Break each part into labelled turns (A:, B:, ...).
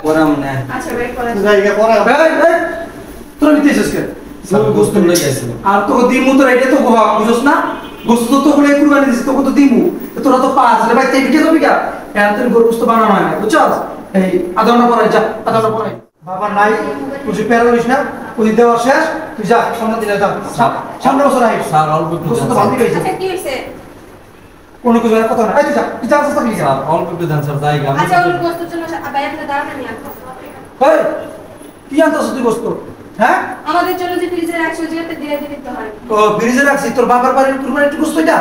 A: করাম না।
B: আচ্ছা ভাই করেন।
C: জায়গা করা
D: এই তোরা নিতেছিস কে?
A: গোস্ত লই গেছিল।
D: আর তোকে দিমু তোরা এটা তো হওয়া বুঝছ না? গোস্ত তো হলে কুরবানি দিছিস তোকে তো দিমু। তোরা তো পাঁচ রে ভাই তাই বিকে যাবি কা? এখন তোর গরু গোস্ত বানানো হয় না বুঝছস? এই আধা ঘন্টা পরে যা আধা ঘন্টা পরে। বাবা নাই তুই প্যারা লইস না তুই দেওয়া শেষ তুই যা সামনে দিলে যা সামনে বছর আই
A: স্যার অল্প একটু
D: গোস্ত
A: দেন,
D: তো
A: স্যার।
D: ভালো হইছে
B: আচ্ছা কি হইছে?
D: কোনো কিছু কথা না এই তুই যা তুই যা আসতে থাকলি যা
A: স্যার অল্প একটু দেন স্যার, জায়গা আমি
B: আচ্ছা ওর গোস্তের জন্য ভাই আপনি দাঁড়ান আমি আসবো।
D: এই কি আনতাছ তুই গোস্ত হ্যাঁ
B: আমাদের জন্য যে ফ্রিজে রাখছি ওই জায়গাতে দিয়ে দিতে হয়।
D: ও ফ্রিজে রাখছিস তোর বাবার বাড়ির কুরবানি একটু গোস্ত এটা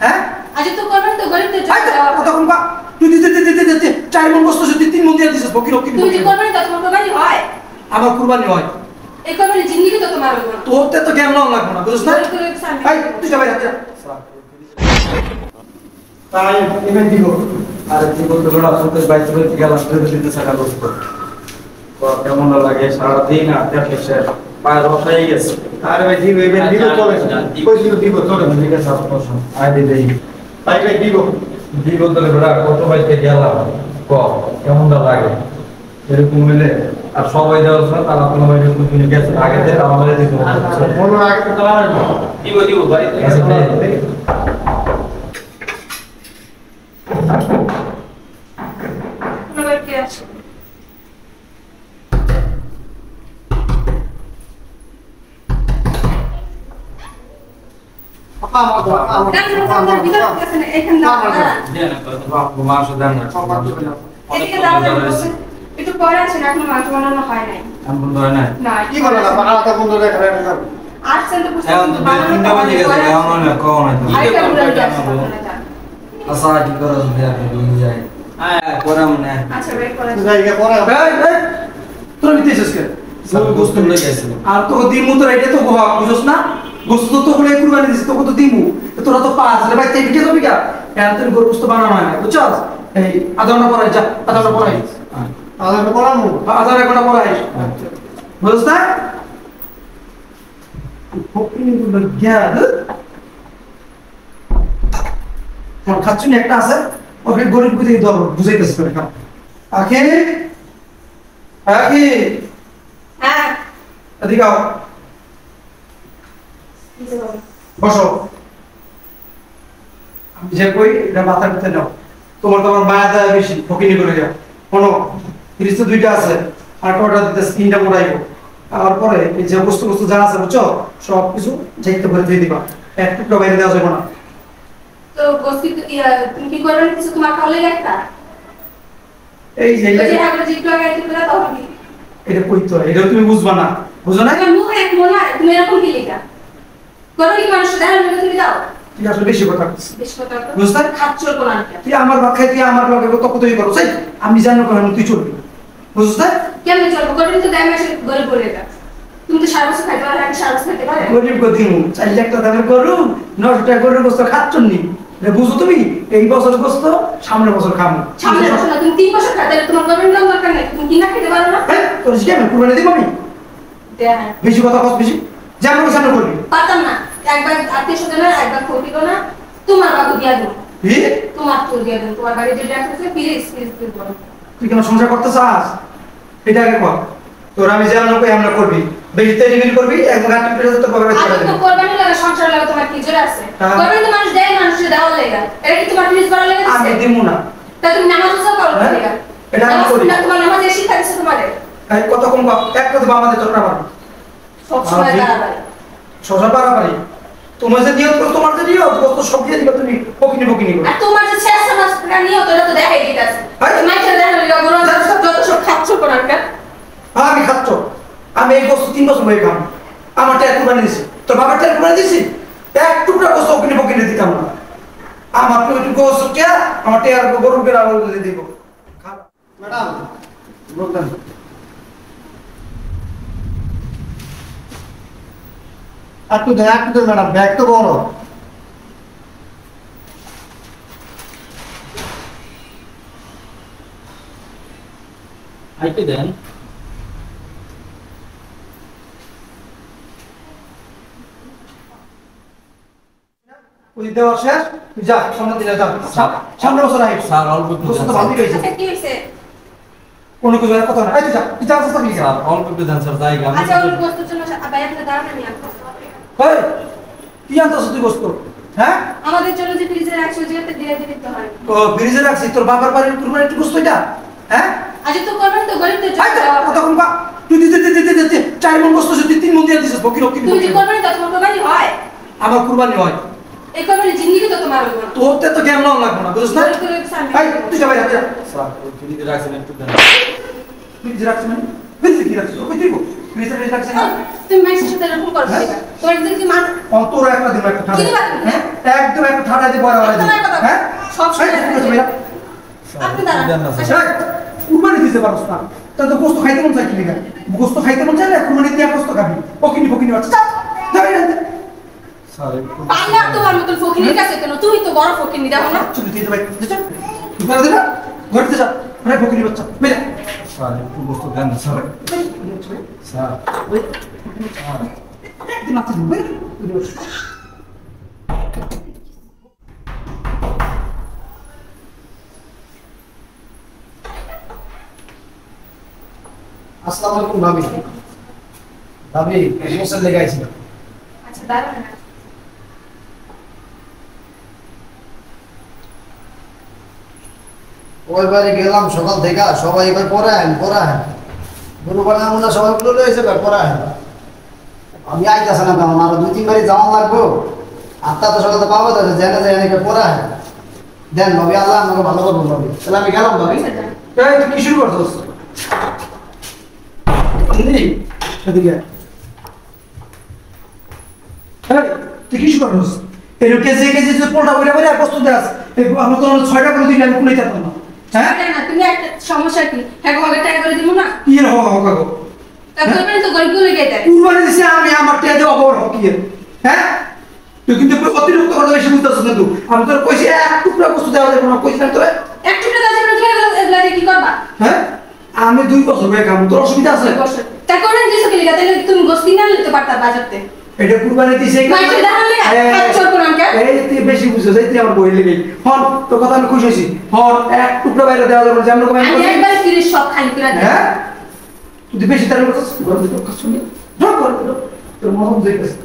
D: হ্যাঁ
B: আজ তো করবেন তো গরিবদের
D: আই
B: জন্য দেওয়া হবে।
D: কতক্ষণ বা তুই দিতে চার মন গোস্ত যদি তিন মন দিয়ে দিছিস বকির বকির
B: তুই যে করবেন তো তোমার কোরবানি হয়।
D: আমার কুরবানি হয়
B: এই কোরবানি জিন্দেগি তো তোমার হবে না।
D: তোরতে তো জ্ঞান নাও লাগবে না বুঝছ না এই তুই যা বাইরে যা তাই ইভেন্ট দিব
A: আর কি বলতে বড় সন্তোষ বাইতে বাইতে গেলাম দিতে থাকা গোস্ত। তো কেমন লাগে সারা দিন আর দেখে সে পায়ের রস হয়ে গেছে।
C: আরে ভাই দিব ইভেন্ট দিব চলে কইছিল দিব চলে
A: ঠিক আছে আপনার পছন্দ আয় দেই
C: তাই ভাই দিব
A: দি বলতে বড় কত বাইতে গেলাম ক কেমন লাগে এরকম মিলে আর সবাই দেওয়ার সময় তারা কোনো ভাই যখন কিনে গেছে আগে থেকে আমাদের দিতে
C: মনে আগে তো আমার
A: দিব বাড়িতে
B: আপনাদের কে আছে? আপনার ভিতরে আছে না এখানে দাও না।
A: মাংস দেন না
B: এদিকে দাও না। একটু পরে আসেন এখন মাংস বানানো হয় নাই।
A: এমন ধরে নাই
B: না
C: কি বলে না আলাদা বন্ধু দেখা যায় না
B: আসছেন তো বুঝতে
A: এখন তো তিনটা বাজে গেছে এখন না কোন নাই
B: আরেকটা বুড়া যাচ্ছে আপনারা যান।
A: আশা কি করো বিয়ার দিয়ে যায় করাম না।
B: আচ্ছা ভাই করেন।
C: জায়গা করা
D: এই তোরা নিতেছিস কে?
A: গোস্ত লই গেছিল।
D: আর তোকে দিমু তোরা এটা তো হওয়া বুঝছ না? গোস্ত তো হলে কুরবানি দিছিস তোকে তো দিমু তোরা তো পাঁচ রে ভাই তাই বিকে যাবি কা? এখন তোর গরু গোস্ত বানানো হয় না বুঝছস? এই আধা ঘন্টা পরে যা আধা ঘন্টা পরে
C: আলাদা করামু
D: আধা ঘন্টা পরে আইস বুঝছ না? ফকিনি গুলো জ্ঞান আমার খাচ্ছুনি একটা আছে ওকে গরিব বুঝেই ধর বুঝাইতেছে করে কাম আখি আখি
B: হ্যাঁ
D: এদিকে আও বসো আমি যে কই এটা মাথার ভিতরে নাও তোমার তো আমার মায়া দেয় বেশি ফকিনি করে যাও শোনো ফ্রিজ তো দুইটা আছে আর কটা দিতে তিনটা মোড়াইবো আর পরে এই যে বস্তু বস্তু যা আছে বুঝছো সব কিছু যাইতে ভরে দিয়ে দিবা এক টুকরা বাইরে দেওয়া যাবে না
B: তো গোস্তি তুমি কি করবেন কিছু তোমার ভালো লাগে একটা
D: এই যে
B: ওই যে আমরা জিপ লাগাইতে পেলা তখন কি
D: এটা কইতো এটা তুমি বুঝবা না বুঝো না
B: তোমার মুখ এক মনে হয় তুমি এরকম কি লেখা করো কি মানুষ দেখার মধ্যে তুমি দাও
D: তুই আসলে বেশি কথা বলছিস
B: বেশ কথা তো
D: বুঝতে
B: খাচ্ছর কোন আনটা
D: তুই আমার ভাত খাই তুই আমার লগে কত কতই করো চাই আমি জানো কেন তুই চলবি বুঝতে
B: কেমন চলবো করবেন তো দাম এসে গরিব বলে এটা তুমি তো সারা বছর খাইতে পারো আমি সারা বছর খাইতে পারো
D: গরিব গদিম 4 লাখ টাকা দামের গরু 9 টাকা গরুর গোস্ত খাচ্ছন নি বুঝো তুমি এই বছর গোস্ত সামনের বছর খামু
B: সামনে বছর না তুমি 3 বছর খাইতে তোমার গরিব নাম দরকার নাই তুমি কিনা খেতে পারো না
D: তোর কি আমি কুরবানি দিব আমি
B: দেয়া
D: বেশি কথা কস বেশি যেমন সামনে করবি
B: পাতাম না একবার আত্মীয় স্বজনের একবার খোটিব না তোমার বাবু দিয়া দেবো
D: কি
B: তোমার তো দিয়া দেবো তোমার বাড়ি যেটা আছে প্লিজ প্লিজ বলো
D: তুই কেন সংসার করতে চাস এটা আগে কর তোর আমি যেমন কই আমরা করবি বেশি তৈরি করবি একবার গাঁট পেরে তো পাবে
B: আগে তো কোরবানি লাগা সংসার লাগা তোমার কি জোর আছে
D: হ্যাঁ।
B: কোরবানি তো মানুষ দেয় মানুষের দেওয়া লাগা এটা কি তোমার প্লিজ করা লাগা
D: আমি
B: দিছে
D: দিমু না
B: তা তুমি নামাজ রোজা করো
D: হ্যাঁ?
B: লাগা
D: এটা আমি করি।
B: তোমার নামাজে শিক্ষা দিছে তোমারে
D: এই কত কম একটা তো আমাদের চক্র আমার
B: সব সময় বাড়াবাড়ি
D: সংসার বাড়াবাড়ি তোমার যে নিয়ত করো তোমার যে নিয়ত কত সব দিয়ে দিবা তুমি পকিনি করো
B: আর তোমার যে শেষ নামাজ পড়া নিও তোরা তো দেখাই দিতাছে
D: হ্যাঁ।
B: মাইকে দেখা লাগা বড় যত সব খাচ্ছ কোরআন কা
D: আমি খাচ্ছ আমি এই বস্তু 3 বছর হয়ে খাম আমার টাকা কুরবানি দিছি তোর বাবার টাকা কুরবানি দিছি এক টুকরা বস্তু পকিনি দিতাম না আমার তো একটু গোস্ত কে আমার টাকা গরুর কেনা দিয়ে দিব
C: ম্যাডাম বলতেন একটু দেন ম্যাডাম ব্যাগ তো বড়
A: আইতে দেন
D: ওই দেওয়া শেষ তুই যা সামনে দিলে যা সামনে বছর আই
A: স্যার অল্প একটু
D: গোস্ত
A: দেন,
D: তো ভালো হইছে
B: আচ্ছা কি হইছে
D: কোনো কিছু কথা না এই তুই যা তুই যা আসতে থাকলি
A: স্যার অল্প একটু দেন স্যার জায়গা আমি
B: আচ্ছা ওর গোস্তের জন্য ভাই আপনি দাঁড়ান আমি আসবো।
D: এই কি আনতাছ তুই গোস্ত হ্যাঁ
B: আমাদের জন্য যে ফ্রিজে রাখছি ওই জায়গাতে ধীরে ধীরে দিতে হয়।
D: ও ফ্রিজে রাখছিস তোর বাবার বাড়ির কুরবানি একটু গোস্ত এটা হ্যাঁ
B: আজ তো করবেন তো গরিবদের
D: এই
B: জন্য
D: যা,
B: দেওয়া হবে।
D: কতক্ষণ বা তুই দিতে 4 মণ গোস্ত তুই 3 মণ দিয়ে দিছিস ফকির ফকির
B: তুমি যে করবেন তো তোমার কোরবানি হয়।
D: আমার কুরবানি হয়
B: এই কোরবানি জিন্দেগি তো তোমার হবে না।
D: তোরতে তো জ্ঞান নাও লাগবে না বুঝছ না
B: গরিব গরিব সামনে।
D: এই তুই যা ভাই যা
A: স্যার ওই ফ্রিজে রাখছেন একটু দেন
D: ফ্রিজে রাখছিস মানে ফ্রিজে কি রাখছিস ওই তুই ফ্রিজে রাখছিস না
B: তুমি মাইসের সাথে এরকম করবে না। তোমার যদি কি মান
D: অন্তর একটা দিন একটা ঠাড়া
B: কি দিবা তুমি?
D: হ্যাঁ একদম একটা ঠাড়া দিয়ে বড় বড়
B: তোমার কথা
D: হ্যাঁ
B: সব সময়
D: এই, ঠিক আছে ভাইয়া।
B: আপনি দাঁড়ান।
A: দেন না স্যার
D: এই, কুরবানি দিতে পারছ না তা তো গোস্ত খাইতে মন চাই কি গোস্ত খাইতে মন চাই না কুরবানি দিয়ে গোস্ত খাবি ফকিনি বাচ্চা যাবি না
A: স্যার একটু
B: পাল্লা তোমার মতন ফকিনের কাছে কেন তুমি তো বড় ফকিনি দেখো না।
D: চলে দিয়ে ভাই যা তুই করে দে না ঘরতে যা আরে ফকিনি বাচ্চা বেরে
A: স্যার একটু বস্তু দেন না স্যার স্যার
D: দিন আছে বেরে
C: আসসালামু আলাইকুম ভাবি ভাবি মোসের লেগে আইছি
B: আচ্ছা দাঁড়ান না।
C: ওইবারে গেলাম সকাল থেকে সবাই এবার পড়ায় গরু বানাবো না সবাই গুলো রয়েছে এবার পড়ায় আমি আইতাছে না কারণ আরো 2-3 বাড়ি যাওয়া লাগবো আটটা তো সকালে পাবো তো জেনে এবার পড়ায় দেন ভাবি আল্লাহ আমাকে ভালো করবো ভাবি তাহলে আমি গেলাম ভাবি
B: আচ্ছা, যান।
D: এই তুই কি শুরু করছস দিদি এদিকে আয়। এই তুই কি শুরু করছস এর কেজি যে পোলটা বইরা বইরা প্রস্তুত আছে এই আমরা তো 6টা করে দিলে আমি কুলাই যেতাম না হ্যাঁ
B: আরে না তুমি একটা সমস্যা কি হ্যাঁ হবে টাই করে দিব না।
D: কি এর হওয়া হোক
B: তা করবেন তো গরিব লেগে দেয়।
D: কুরবানি দিছি আমি আমার টিয়া দিয়ে অবর হোক কি এর? হ্যাঁ তুই কিন্তু অতিরিক্ত কথা বেশি বুঝতেছিস না তুই আমি তোর কইছি এক টুকরা বস্তু দেওয়া যাবে না কইছিলাম তোরে
B: এক টুকরা দাও তুমি এগুলা দিয়ে কি করবা?
D: হ্যাঁ আমি 2 বছর হয়ে কাম তোর অসুবিধা আছে
B: তা করেন দিছো কি লিগা তাহলে তুমি গোস্তি না নিতে পারতা বাজারতে।
D: এটা কুরবানি দিছে
B: মাইকে দেখালে হাত চোর কোন আনকে
D: এই তুই বেশি বুঝছিস এই তুই আমার বই লেগে হন তোর কথা আমি খুশি হইছি হন এক টুকরা বাইরে দেওয়া যাবে না যেমন রকম
B: আমি একবার ফিরে সব খালি করে দিই।
D: হ্যাঁ তুই বেশি তার করছিস ঘর দিতে কাজ শুনি ধর কর তোর মহম যাইতেছে